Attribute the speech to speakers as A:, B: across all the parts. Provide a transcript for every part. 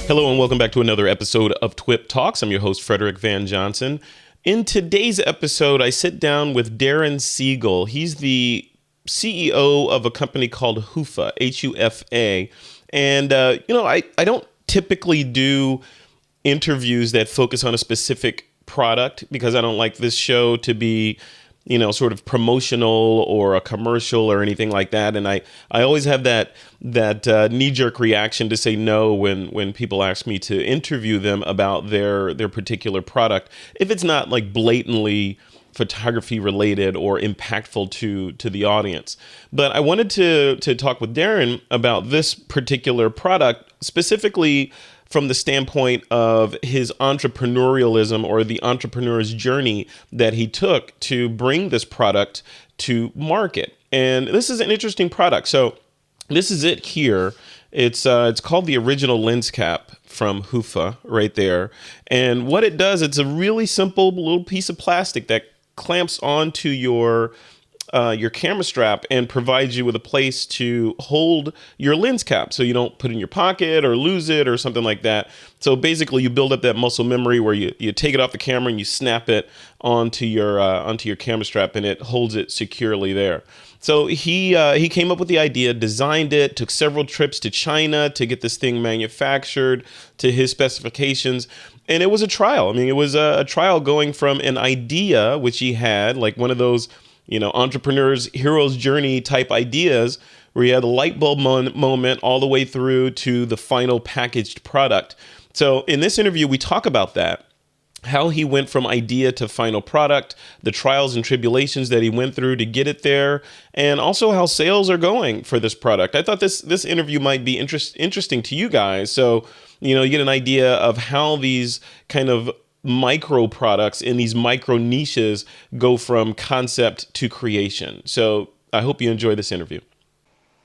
A: Hello and welcome back to another episode of TWiP Talks. I'm your host, Frederick Van Johnson. In today's episode, I sit down with Darren Siegel. He's the CEO of a company called Hufa, H-U-F-A. And, I don't typically do interviews that focus on a specific product because I don't like this show to be sort of promotional or a commercial or anything like that. And I always have that knee-jerk reaction to say no when people ask me to interview them about their particular product, if it's not like blatantly photography related or impactful to the audience. But I wanted to talk with Darren about this particular product, specifically from the standpoint of his entrepreneurialism or the entrepreneur's journey that he took to bring this product to market. And this is an interesting product. So this is it here. It's called the original lens cap from Hufa right there. And what it does, it's a really simple little piece of plastic that clamps onto your camera strap and provides you with a place to hold your lens cap so you don't put it in your pocket or lose it or something like that. So basically you build up that muscle memory where you take it off the camera and you snap it onto your camera strap and it holds it securely there. So he came up with the idea, designed it, took several trips to China to get this thing manufactured to his specifications. And it was a trial. I mean, it was a trial going from an idea, which he had, like one of those entrepreneur's hero's journey type ideas where you had a light bulb moment all the way through to the final packaged product. So in this interview, we talk about that, how he went from idea to final product, the trials and tribulations that he went through to get it there, and also how sales are going for this product. I thought this interview might be interesting to you guys. So, you get an idea of how these kind of micro products in these micro niches go from concept to creation. So I hope you enjoy this interview.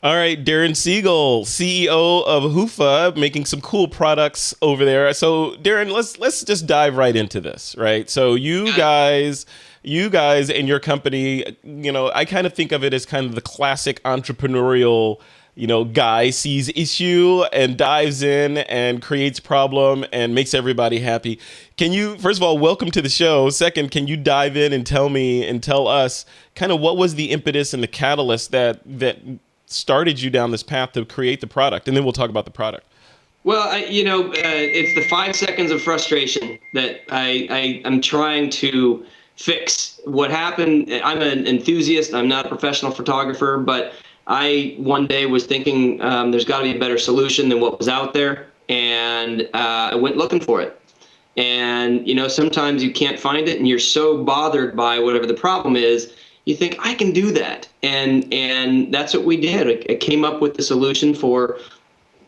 A: All right, Darren Siegel, CEO of Hufa, making some cool products over there. So Darren, let's just dive right into this, right? So you guys and your company, I kind of think of it as kind of the classic entrepreneurial guy sees issue and dives in and creates problem and makes everybody happy. Can you, first of all, welcome to the show. Second, can you dive in and tell us kind of what was the impetus and the catalyst that started you down this path to create the product? And then we'll talk about the product.
B: Well, it's the 5 seconds of frustration that I'm trying to fix. What happened, I'm an enthusiast. I'm not a professional photographer, but I one day was thinking there's got to be a better solution than what was out there, and I went looking for it. And sometimes you can't find it, and you're so bothered by whatever the problem is, you think I can do that, and that's what we did. I came up with the solution for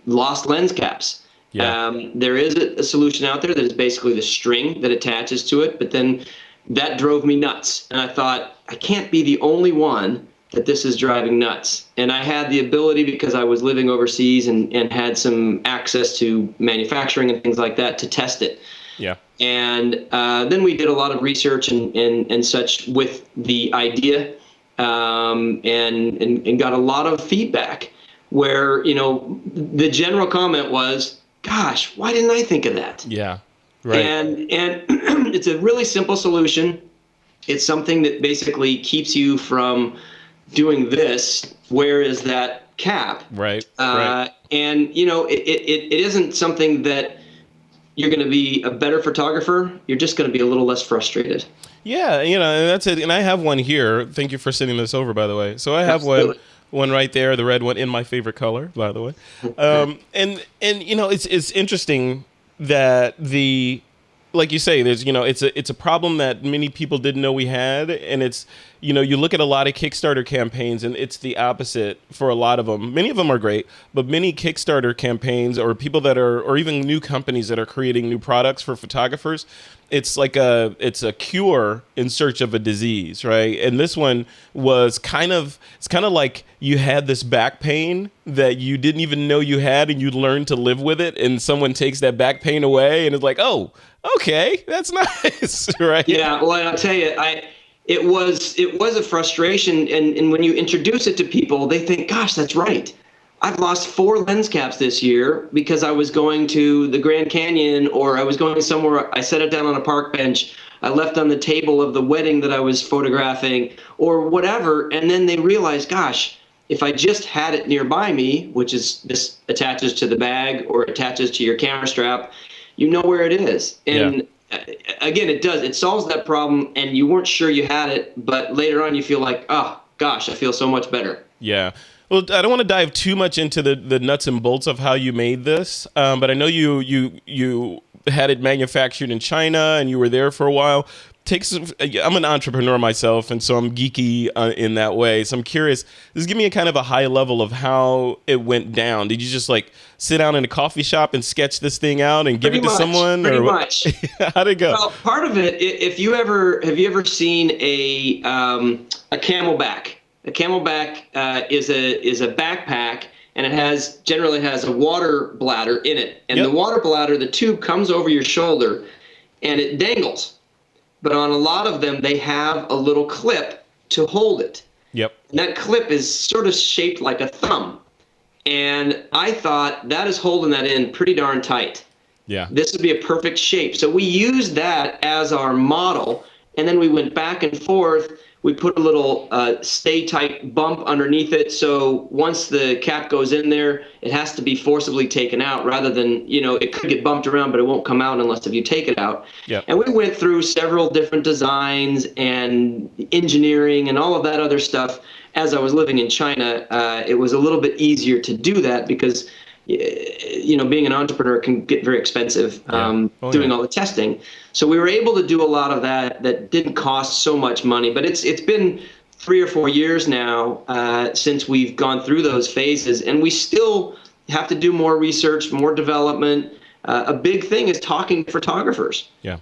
B: lost lens caps.
A: Yeah.
B: There is a solution out there that is basically the string that attaches to it, but then that drove me nuts, and I thought I can't be the only one that this is driving nuts. And I had the ability, because I was living overseas and had some access to manufacturing and things like that, to test it.
A: Yeah.
B: And then we did a lot of research and such with the idea, and got a lot of feedback where, the general comment was, gosh, why didn't I think of that?
A: Yeah. Right.
B: And it's a really simple solution. It's something that basically keeps you from doing this. Where is that cap?
A: Right.
B: And it isn't something that you're going to be a better photographer. You're just going to be a little less frustrated.
A: Yeah, and that's it. And I have one here. Thank you for sending this over, by the way. So I have one right there, the red one, in my favorite color, by the way. And it's interesting that like you say, there's, it's a problem that many people didn't know we had. And it's, you look at a lot of Kickstarter campaigns and it's the opposite for a lot of them. Many of them are great, but many Kickstarter campaigns or people or even new companies that are creating new products for photographers, it's a cure in search of a disease, right? And this one was it's kind of like you had this back pain that you didn't even know you had, and you learned to live with it, and someone takes that back pain away, and it's like, oh, okay, that's nice, right?
B: Yeah, well, I'll tell you, it was a frustration, and when you introduce it to people, they think, gosh, that's right. I've lost 4 lens caps this year because I was going to the Grand Canyon, or I was going somewhere. I set it down on a park bench. I left on the table of the wedding that I was photographing, or whatever. And then they realize, gosh, if I just had it nearby me, which is this attaches to the bag or attaches to your camera strap, you know where it is. And again, it solves that problem, and you weren't sure you had it, but later on you feel like, oh gosh, I feel so much better.
A: Yeah. Well, I don't want to dive too much into the nuts and bolts of how you made this, but I know you had it manufactured in China, and you were there for a while. I'm an entrepreneur myself, and so I'm geeky in that way. So I'm curious. Just give me a kind of a high level of how it went down. Did you just like sit down in a coffee shop and sketch this thing out and give it to someone?
B: Pretty much.
A: How'd it go?
B: Well, part of it, have you ever seen a camelback? A camelback is a backpack, and it generally has a water bladder in it. And the water bladder, the tube comes over your shoulder, and it dangles. But on a lot of them, they have a little clip to hold it.
A: Yep.
B: And that clip is sort of shaped like a thumb. And I thought, that is holding that in pretty darn tight.
A: Yeah.
B: This would be a perfect shape. So we used that as our model, and then we went back and forth. We put a little stay tight bump underneath it. So once the cap goes in there, it has to be forcibly taken out, rather than, it could get bumped around, but it won't come out unless if you take it out.
A: Yep.
B: And we went through several different designs and engineering and all of that other stuff. As I was living in China, it was a little bit easier to do that because, being an entrepreneur can get very expensive doing all the testing. So we were able to do a lot of that didn't cost so much money. But it's been 3 or 4 years now since we've gone through those phases, and we still have to do more research, more development. A big thing is talking to photographers.
A: Yeah.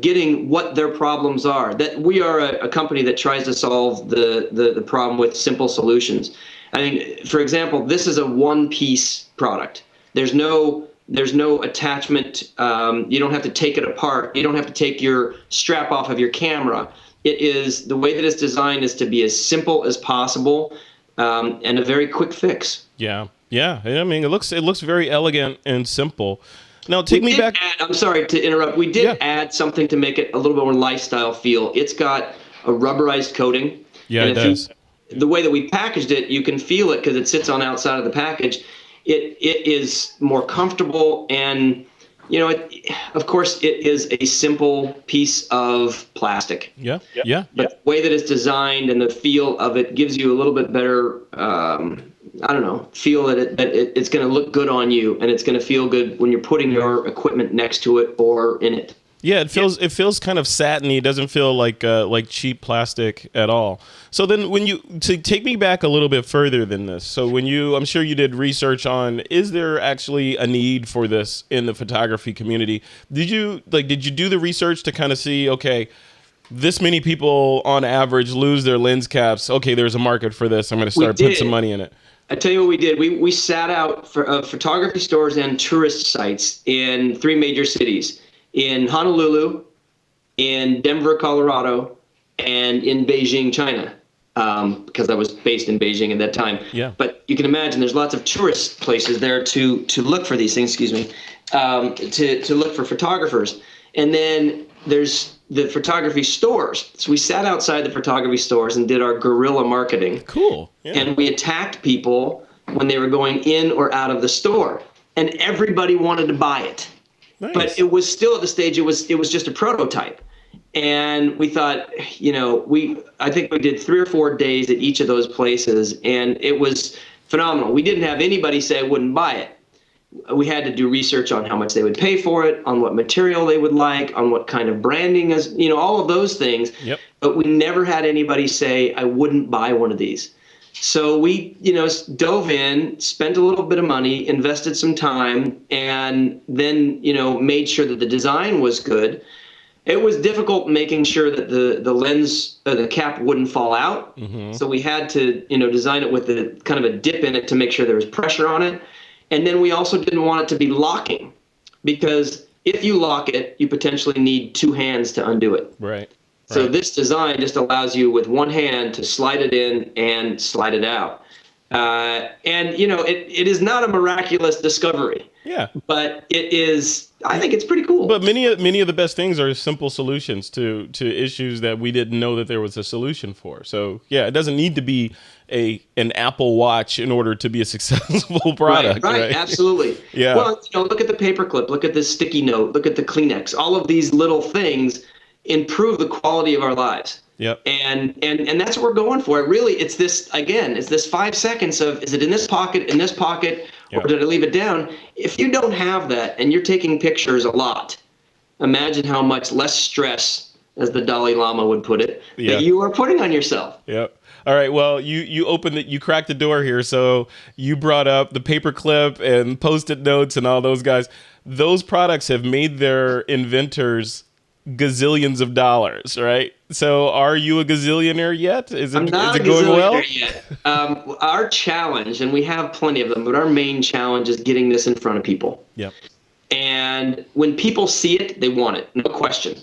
B: Getting what their problems are. That we are a company that tries to solve the problem with simple solutions. I mean, for example, this is a one-piece product. There's no attachment. You don't have to take it apart. You don't have to take your strap off of your camera. It is, the way that it's designed is to be as simple as possible, and a very quick fix.
A: Yeah. Yeah. I mean, it looks very elegant and simple. Now, take me back.
B: I'm sorry to interrupt. We did add something to make it a little bit more lifestyle feel. It's got a rubberized coating.
A: Yeah, it does.
B: The way that we packaged it, you can feel it because it sits on outside of the package. It is more comfortable, and of course, it is a simple piece of plastic.
A: Yeah.
B: But the way that it's designed and the feel of it gives you a little bit better, feel that it's going to look good on you, and it's going to feel good when you're putting your equipment next to it or in it.
A: Yeah, it feels kind of satiny. It doesn't feel like cheap plastic at all. So then, to take me back a little bit further than this. So I'm sure you did research on, is there actually a need for this in the photography community? Did you do the research to kind of see, okay, this many people on average lose their lens caps. Okay, there's a market for this. I'm going to start putting some money in it.
B: I tell you what we did. We sat out for photography stores and tourist sites in 3 major cities. In Honolulu, in Denver, Colorado, and in Beijing, China, because I was based in Beijing at that time.
A: Yeah.
B: But you can imagine there's lots of tourist places there to look for these things, to look for photographers. And then there's the photography stores. So we sat outside the photography stores and did our guerrilla marketing.
A: Cool. Yeah.
B: And we attacked people when they were going in or out of the store. And everybody wanted to buy it.
A: Nice.
B: But it was still at the stage, it was just a prototype. And we thought, I think we did 3 or 4 days at each of those places, and it was phenomenal. We didn't have anybody say I wouldn't buy it. We had to do research on how much they would pay for it, on what material they would like, on what kind of branding, all of those things.
A: Yep.
B: But we never had anybody say, I wouldn't buy one of these. So we, dove in, spent a little bit of money, invested some time, and then, made sure that the design was good. It was difficult making sure that the lens, the cap wouldn't fall out. Mm-hmm. So we had to, design it with the kind of a dip in it to make sure there was pressure on it. And then we also didn't want it to be locking, because if you lock it, you potentially need 2 hands to undo it.
A: Right.
B: So
A: Right.
B: this design just allows you with one hand to slide it in and slide it out. And it is not a miraculous discovery,
A: Yeah.
B: but it is. I think it's pretty cool.
A: But many of the best things are simple solutions to issues that we didn't know that there was a solution for. So yeah, it doesn't need to be an Apple Watch in order to be a successful product.
B: Right, absolutely.
A: Yeah.
B: Well, look at the paperclip, look at the sticky note, look at the Kleenex. All of these little things improve the quality of our lives.
A: Yep.
B: And that's what we're going for. It's this 5 seconds of, is it in this pocket, or
A: Yep.
B: did I leave it down? If you don't have that and you're taking pictures a lot, imagine how much less stress, as the Dalai Lama would put it,
A: Yeah.
B: that you are putting on yourself.
A: Yep. All right. Well, you opened it. You cracked the door here. So you brought up the paperclip and Post-it notes and all those guys. Those products have made their inventors gazillions of dollars, right? So are you a gazillionaire yet?
B: I'm not
A: is
B: a
A: it going well?
B: gazillionaire yet. Our challenge, and we have plenty of them, but our main challenge is getting this in front of people.
A: Yep.
B: And when people see it, they want it, no question.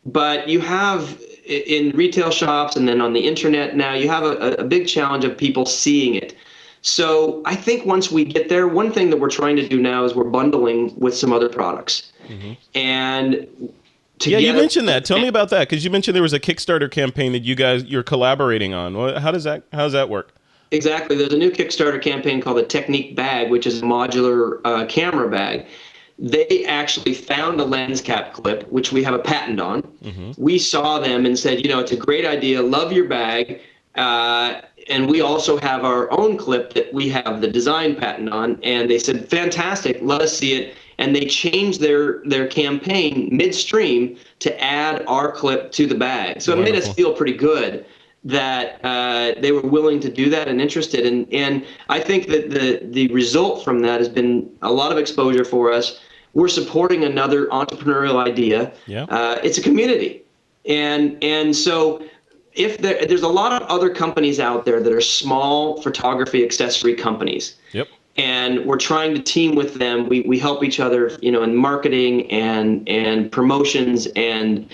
B: But you have in retail shops and then on the internet now, you have a big challenge of people seeing it. So I think once we get there, one thing that we're trying to do now is we're bundling with some other products.
A: Mm-hmm.
B: And
A: yeah, you mentioned that. Tell me about that, because you mentioned there was a Kickstarter campaign that you're collaborating on. How does that work?
B: Exactly. There's a new Kickstarter campaign called the Technique Bag, which is a modular camera bag. They actually found a lens cap clip, which we have a patent on. Mm-hmm. We saw them and said, it's a great idea. Love your bag. And we also have our own clip that we have the design patent on. And they said, fantastic, let us see it. And they changed their campaign midstream to add our clip to the bag. So
A: Wonderful.
B: It made us feel pretty good that they were willing to do that and interested. And I think that the result from that has been a lot of exposure for us. We're supporting another entrepreneurial idea.
A: Yeah.
B: It's a community. And so if there's a lot of other companies out there that are small photography accessory companies.
A: Yep.
B: And we're trying to team with them. We help each other, in marketing and promotions and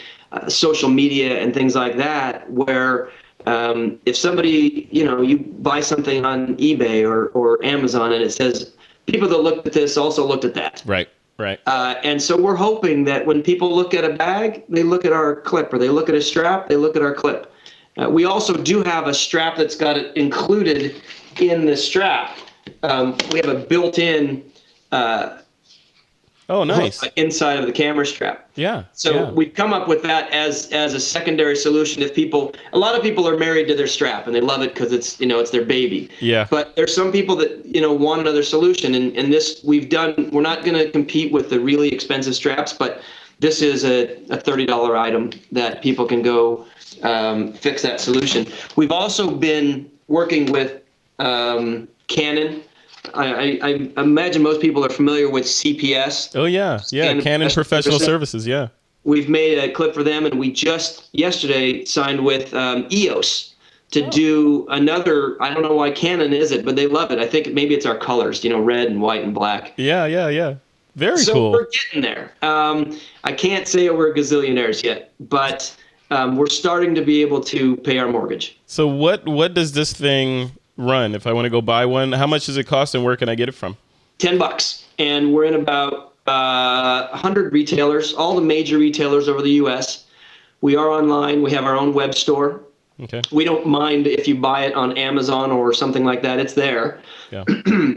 B: social media and things like that, where if somebody, you buy something on eBay or Amazon and it says, people that looked at this also looked at that.
A: Right.
B: And so we're hoping that when people look at a bag, they look at our clip, or they look at a strap, they look at our clip. We also do have a strap that's got it included in the strap. We have a built-in
A: nice.
B: inside of the camera strap.
A: Yeah.
B: So we've come up with that as a secondary solution. A lot of people are married to their strap and they love it because it's their baby.
A: Yeah.
B: But there's some people that want another solution, and this we're not going to compete with the really expensive straps, but this is a $30 item that people can go fix that solution. We've also been working with Canon. I imagine most people are familiar with CPS.
A: Oh yeah, Canon Professional Services. Yeah,
B: we've made a clip for them, and we just yesterday signed with EOS to do another. I don't know why Canon is it, but they love it. I think maybe it's our colors, red and white and black.
A: Yeah. Very cool.
B: So we're getting there. I can't say we're gazillionaires yet, but we're starting to be able to pay our mortgage.
A: So what does this thing run if I want to go buy one? How much does it cost, and where can I get it from?
B: $10, and we're in about 100 retailers, all the major retailers over the U.S. We are online. We have our own web store.
A: Okay.
B: We don't mind if you buy it on Amazon or something like that. It's there.
A: Yeah.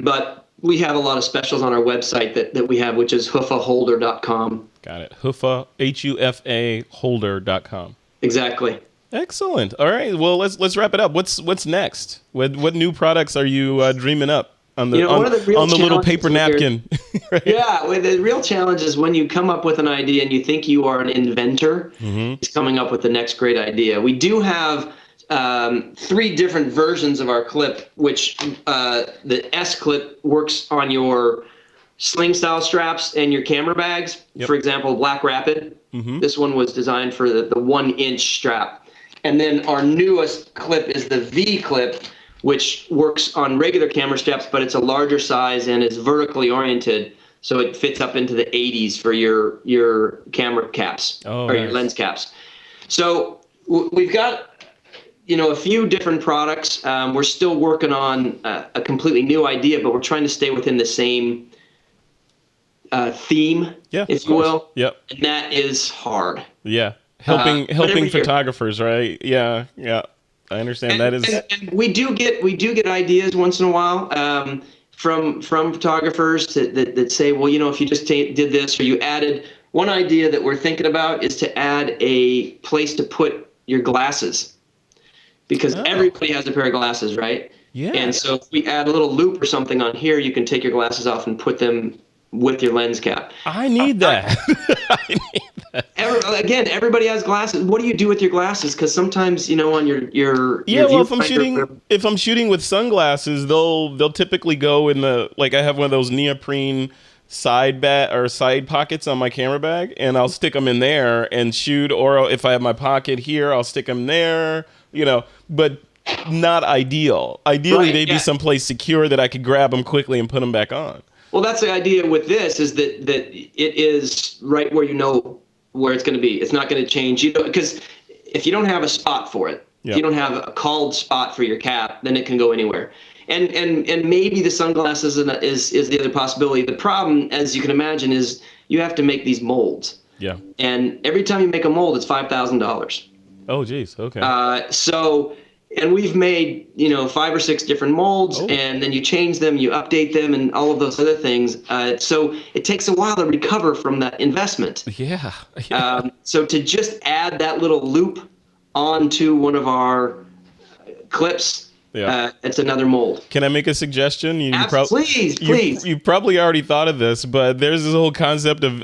B: But we have a lot of specials on our website that we have, which is hoofaholder.com.
A: Got it. Hoofa, Hufa holder.com.
B: Exactly.
A: Excellent. All right. Well, let's wrap it up. What's next? What new products are you dreaming up on the little paper napkin? Right?
B: Yeah. Well, the real challenge is when you come up with an idea and you think you are an inventor. Mm-hmm. It's coming up with the next great idea. We do have 3 different versions of our clip, which the S clip works on your sling style straps and your camera bags. Yep. For example, Black Rapid. Mm-hmm. This one was designed for the 1-inch strap. And then our newest clip is the V clip, which works on regular camera straps, but it's a larger size and is vertically oriented, so it fits up into the 80s for your camera caps or your lens caps. So We've got, a few different products. We're still working on a completely new idea, but we're trying to stay within the same theme,
A: Yeah,
B: if
A: of
B: you
A: course.
B: will.
A: Yep.
B: And that is hard.
A: Yeah.
B: But
A: Helping
B: every year-
A: photographers, right? Yeah. Yeah. I understand. That is.
B: And we do get ideas once in a while from photographers that say, well, if you just did this, or you added one idea that we're thinking about is to add a place to put your glasses, because everybody has a pair of glasses, right?
A: Yeah.
B: And so if we add a little loop or something on here, you can take your glasses off and put them with your lens cap.
A: I need that. I need that.
B: Everybody has glasses. What do you do with your glasses? Because sometimes, on your
A: Well, if I'm shooting with sunglasses, they'll typically go in the, like, I have one of those neoprene side pockets on my camera bag, and I'll stick them in there and shoot. Or if I have my pocket here, I'll stick them there. But not ideal. Ideally, they'd be someplace secure that I could grab them quickly and put them back on.
B: Well, that's the idea with this, is that it is right where where it's going to be. It's not going to change, because if you don't have a spot for it, if you don't have a called spot for your cap, then it can go anywhere. And maybe the sunglasses is the other possibility. The problem, as you can imagine, is you have to make these molds.
A: Yeah.
B: And every time you make a mold, it's $5,000.
A: Oh, geez. Okay.
B: And we've made, 5 or 6 different molds, and then you change them, you update them, and all of those other things. So it takes a while to recover from that investment.
A: Yeah.
B: So to just add that little loop onto one of our clips, it's another mold.
A: Can I make a suggestion?
B: Please.
A: You probably already thought of this, but there's this whole concept of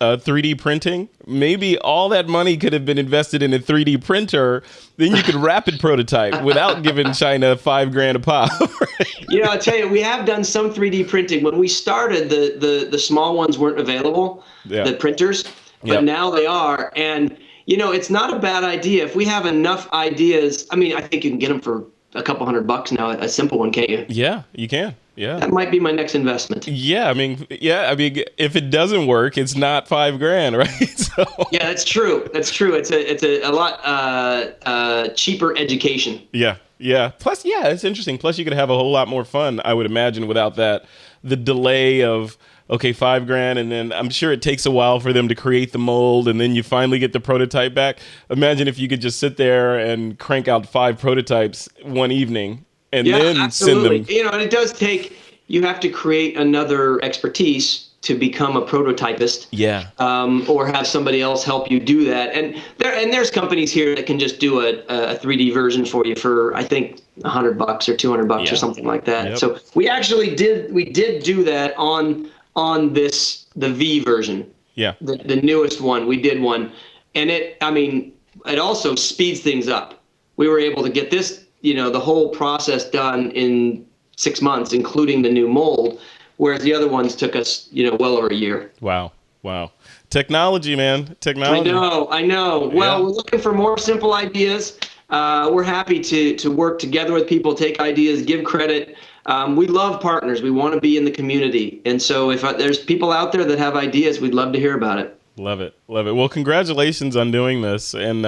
A: 3D printing. Maybe all that money could have been invested in a 3D printer. Then you could rapid prototype without giving China $5,000 a pop. Right?
B: I'll tell you, we have done some 3D printing. When we started, the small ones weren't available, the printers, but now they are. And it's not a bad idea. If we have enough ideas, I think you can get them for a couple $100 now, a simple one, can't you?
A: Yeah, you can. Yeah.
B: That might be my next investment.
A: Yeah, if it doesn't work, it's not $5,000, right? So.
B: Yeah, that's true. It's a lot cheaper education.
A: Yeah. Plus, it's interesting. Plus, you could have a whole lot more fun, I would imagine, without the delay of, okay, $5,000, and then I'm sure it takes a while for them to create the mold, and then you finally get the prototype back. Imagine if you could just sit there and crank out 5 prototypes one evening, and then
B: absolutely.
A: send them.
B: And it does take. You have to create another expertise to become a prototypist.
A: Yeah.
B: Or have somebody else help you do that. And there's companies here that can just do a 3D version for you for, I think, $100 or $200 or something like that.
A: Yep.
B: So we did do that on the V version.
A: Yeah.
B: The newest one, we did one, and it also speeds things up. We were able to get this, the whole process done in 6 months, including the new mold, whereas the other ones took us, well over a year.
A: Wow. Technology, man. Technology.
B: I know. Well, we're looking for more simple ideas. We're happy to work together with people, take ideas, give credit. We love partners. We want to be in the community. And so if there's people out there that have ideas, we'd love to hear about it.
A: Love it. Well, congratulations on doing this. And,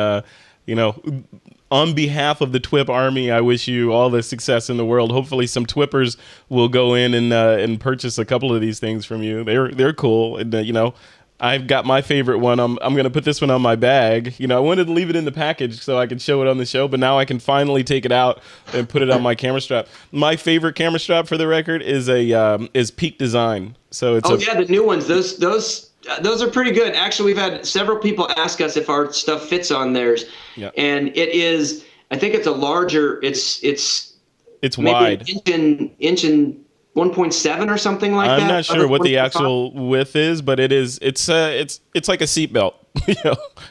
A: on behalf of the TWiP Army, I wish you all the success in the world. Hopefully some TWiPers will go in and purchase a couple of these things from you. They're cool. And, I've got my favorite one. I'm going to put this one on my bag. I wanted to leave it in the package so I could show it on the show, but now I can finally take it out and put it on my camera strap. My favorite camera strap, for the record, is Peak Design. So it's
B: the new ones. Those are pretty good. Actually, we've had several people ask us if our stuff fits on theirs.
A: Yeah.
B: And it is, I think it's a larger, it's
A: wide.
B: Inch and 1.7 or something like that.
A: I'm not sure what the actual width is, but it's like a seatbelt.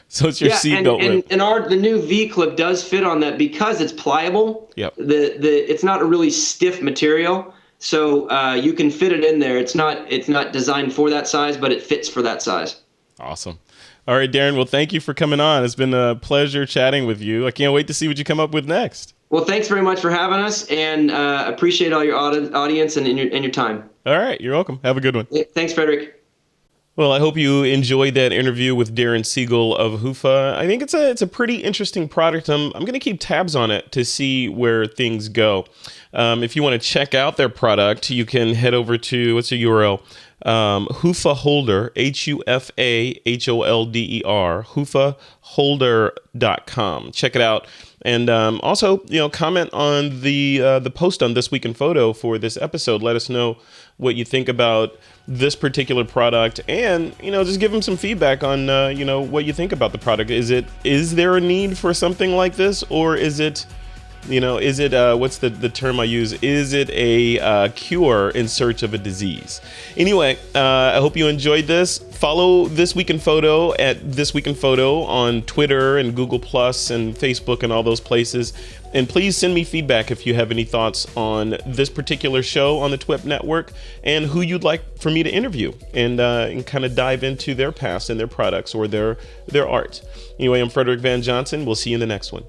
A: So it's your seatbelt width.
B: And the new V clip does fit on that because it's pliable.
A: Yep.
B: It's not a really stiff material. So you can fit it in there. It's not designed for that size, but it fits for that size.
A: Awesome. All right, Darren. Well, thank you for coming on. It's been a pleasure chatting with you. I can't wait to see what you come up with next.
B: Well, thanks very much for having us, and appreciate all your audience and your time.
A: All right. You're welcome. Have a good one.
B: Thanks, Frederick.
A: Well, I hope you enjoyed that interview with Darren Siegel of Hoofa. I think it's a pretty interesting product. I'm going to keep tabs on it to see where things go. If you want to check out their product, you can head over to, what's the URL? Hoofa Holder, HUFAHOLDER, hoofaholder.com. Check it out. And also, comment on the post on This Week in Photo for this episode. Let us know what you think about this particular product, and just give them some feedback on what you think about the product. Is there a need for something like this, or is it what's the term I use? Is it a cure in search of a disease? Anyway, I hope you enjoyed this. Follow This Week in Photo at This Week in Photo on Twitter and Google Plus and Facebook and all those places. And please send me feedback if you have any thoughts on this particular show on the TWiP network and who you'd like for me to interview and kind of dive into their past and their products or their art. Anyway, I'm Frederick Van Johnson. We'll see you in the next one.